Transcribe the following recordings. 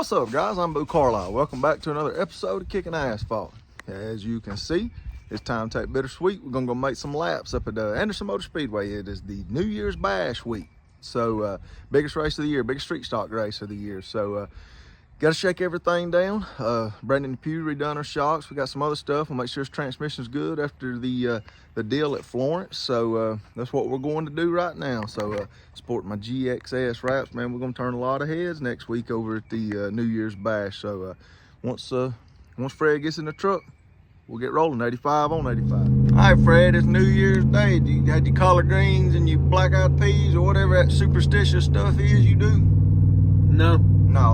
What's up, guys? I'm Boo Carlisle. Welcome back to another episode of Kicking Asphalt. As you can see, it's time to take bittersweet. We're gonna go make some laps up at Anderson Motor Speedway. It is the New Year's Bash week, so biggest race of the year, biggest street stock race of the year. So got to shake everything down. Brandon Pugh redone our shocks. We got some other stuff. We'll make sure his transmission's good after the deal at Florence. So that's what we're going to do right now. So sporting my GXS wraps, man. We're gonna turn a lot of heads next week over at the New Year's Bash. So once Fred gets in the truck, we'll get rolling. 85 on 85. All right, Fred, it's New Year's Day. You had your collard greens and your black-eyed peas or whatever that superstitious stuff is you do? No,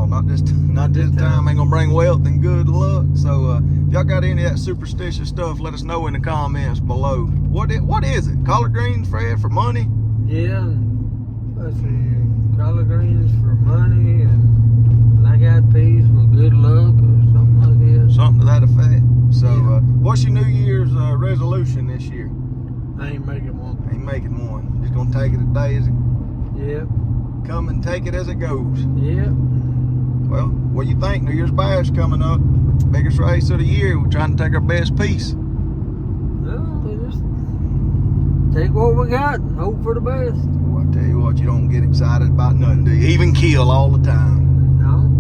not this time. Ain't gonna bring wealth and good luck. So if y'all got any of that superstitious stuff, let us know in the comments below. What is it? Collard greens, Fred, for money? Yeah, let's see, collard greens for money and black-eyed peas for good luck or something like that. Something to that effect. So what's your New Year's resolution this year? I ain't making one. Ain't making one. Just gonna take it a day as it Yep. come and take it as it goes. Yep. Well, what do you think? New Year's Bash coming up. Biggest race of the year. We're trying to take our best piece. Well, we just take what we got and hope for the best. Well, I tell you what, you don't get excited about nothing, do you? Even kill all the time. No.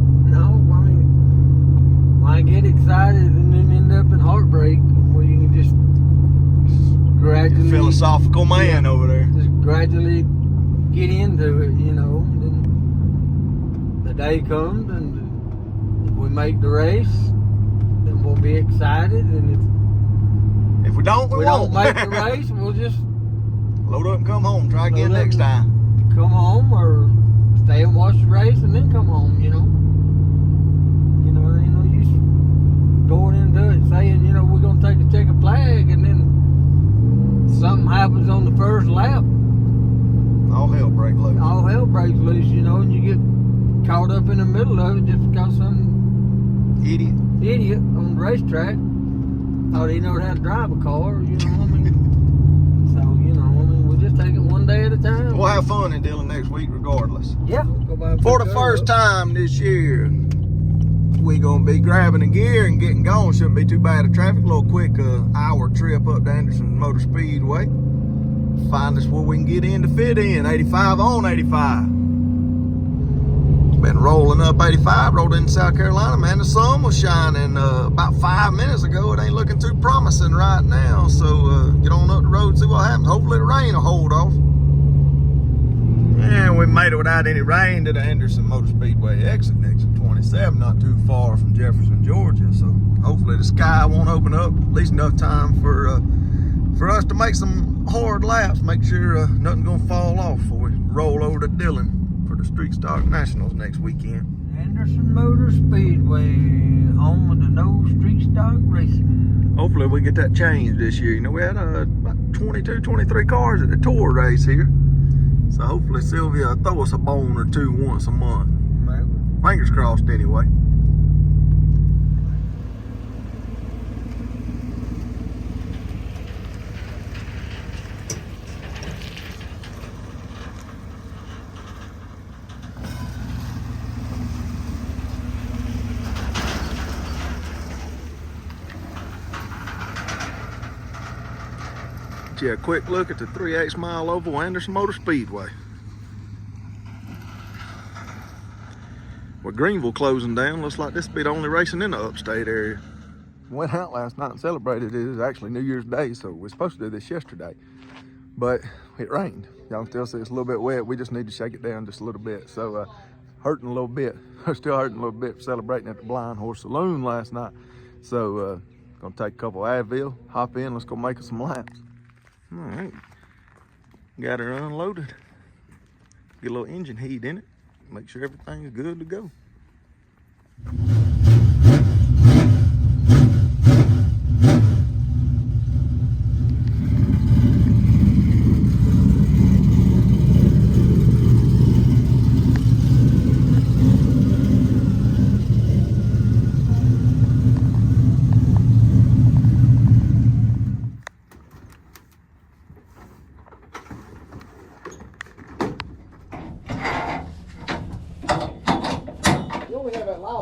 I mean, why get excited and then end up in heartbreak where you can just gradually... Philosophical man over there. Just gradually get into it, you know. Then the day comes and if we make the race, then we'll be excited. And if we don't, we don't won't. make the race, we'll just load up and come home. Try again next time. Come home or stay and watch the race and then come home, you know. You know, there ain't no use going into it saying, you know, we're going to take a checkered flag and then something happens on the first lap. All hell breaks loose. All hell breaks loose, you know, and you get caught up in the middle of it just because some idiot on the racetrack thought he knew how to drive a car, you know what I mean? So, you know, I mean, we'll just take it one day at a time. We'll have fun in Dillon next week regardless. Yeah. For the first time this year, we gonna be grabbing a gear and getting going. Shouldn't be too bad of traffic. A little quick hour trip up to Anderson Motor Speedway. Find us where we can get in to fit in. 85 on 85. Been rolling up 85, rolled into South Carolina, man. The sun was shining about 5 minutes ago. It ain't looking too promising right now. So get on up the road and see what happens. Hopefully the rain will hold off. And we made it without any rain to the Anderson Motor Speedway exit 27, not too far from Jefferson, Georgia. So hopefully the sky won't open up. At least enough time for us to make some hard laps. Make sure nothing's gonna fall off before we roll over to Dillon for the Street Stock Nationals next weekend. Anderson Motor Speedway, home of the no street stock racing. Hopefully we get that changed this year. You know, we had about 22, 23 cars at the tour race here. So hopefully Sylvia will throw us a bone or two once a month. Maybe. Fingers crossed anyway. Yeah, a quick look at the 3/8 mile oval Anderson Motor Speedway. With Greenville closing down, looks like this will be the only racing in the upstate area. Went out last night and celebrated it. It was actually New Year's Day, so we were supposed to do this yesterday, but it rained. Y'all can still see it's a little bit wet. We just need to shake it down just a little bit. So hurting a little bit. Still hurting a little bit for celebrating at the Blind Horse Saloon last night. So gonna take a couple Advil, hop in, let's go make us some laps. All right, got her unloaded. Get a little engine heat in it. Make sure everything's good to go.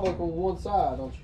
hydraulic on one side, don't you?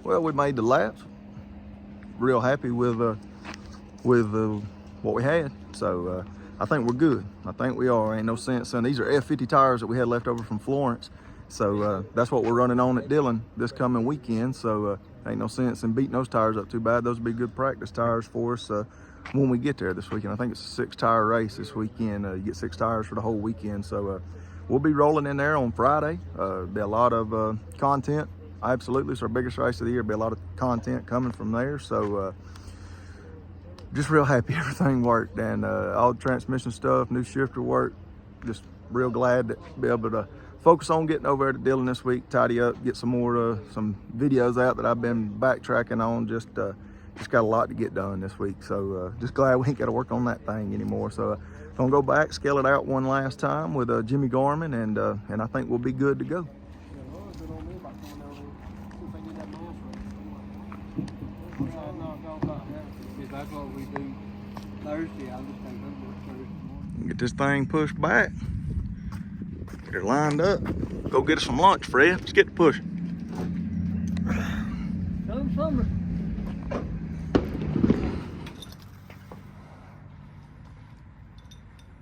Well, we made the laps. Real happy with what we had. So I think we're good. I think we are. Ain't no sense. And these are F50 tires that we had left over from Florence. So that's what we're running on at Dillon this coming weekend. So ain't no sense in beating those tires up too bad. Those will be good practice tires for us when we get there this weekend. I think it's a 6-tire race this weekend. You get 6 tires for the whole weekend. So we'll be rolling in there on Friday. Be a lot of content. Absolutely, it's our biggest race of the year. Be a lot of content coming from there. So just real happy everything worked, and all the transmission stuff, new shifter work. Just real glad to be able to focus on getting over there to Dillon this week, tidy up, get some more some videos out that I've been backtracking on. Just got a lot to get done this week. So just glad we ain't got to work on that thing anymore. So I'm gonna go back, scale it out one last time with Jimmy Garmin, and I think we'll be good to go. That's what we do Thursday. I'll just take over Thursday morning. Get this thing pushed back. Get her lined up. Go get us some lunch, Fred. Let's get to pushing. Summer.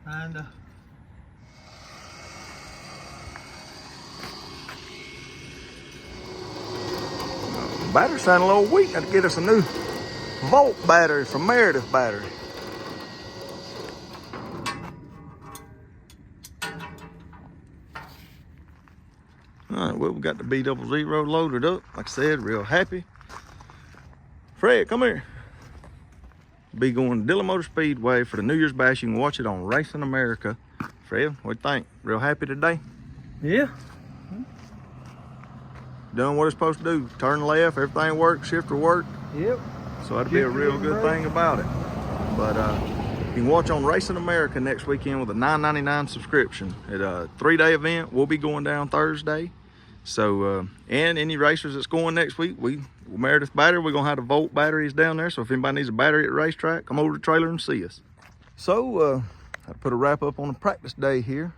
And battery sound a little weak. Got to get us a new Volt battery from Meredith Battery. All right, well, we got the B00 loaded up. Like I said, real happy. Fred, come here. Be going to Dillon Motor Speedway for the New Year's Bash. You can watch it on Racing America. Fred, what do you think? Real happy today? Yeah. Doing what it's supposed to do. Turn left, everything works, shifter work. Yep. So that'd be a real good thing about it. But you can watch on Racing America next weekend with a $9.99 subscription. It's a 3-day event. We'll be going down Thursday. So, and any racers that's going next week, Meredith Battery, we're going to have the Volt batteries down there. So if anybody needs a battery at the racetrack, come over to the trailer and see us. So, I put a wrap up on the practice day here.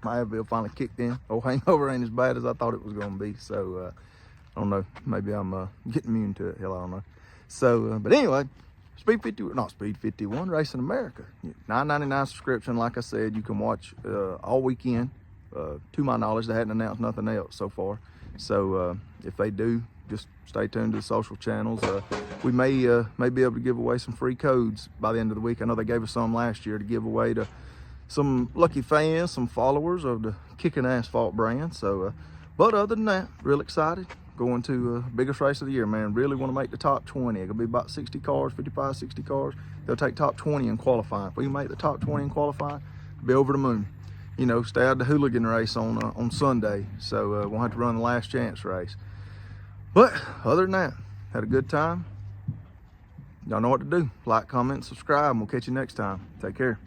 My Advil finally kicked in. Oh, hangover ain't as bad as I thought it was going to be. So, I don't know. Maybe I'm getting immune to it. Hell, I don't know. So, but anyway, Speed 51, Racing America. $9.99 subscription. Like I said, you can watch all weekend. To my knowledge, they hadn't announced nothing else so far. So if they do, just stay tuned to the social channels. We may be able to give away some free codes by the end of the week. I know they gave us some last year to give away to some lucky fans, some followers of the Kicking Asphalt brand. So, but other than that, real excited. Going to biggest race of the year, man. Really want to make the top 20. It'll be about 60 cars, 55, 60 cars. They'll take top 20 in qualifying. If we can make the top 20 in qualifying, be over the moon. You know, stay out of the hooligan race on Sunday. So we'll have to run the last chance race. But other than that, had a good time. Y'all know what to do. Like, comment, subscribe, and we'll catch you next time. Take care.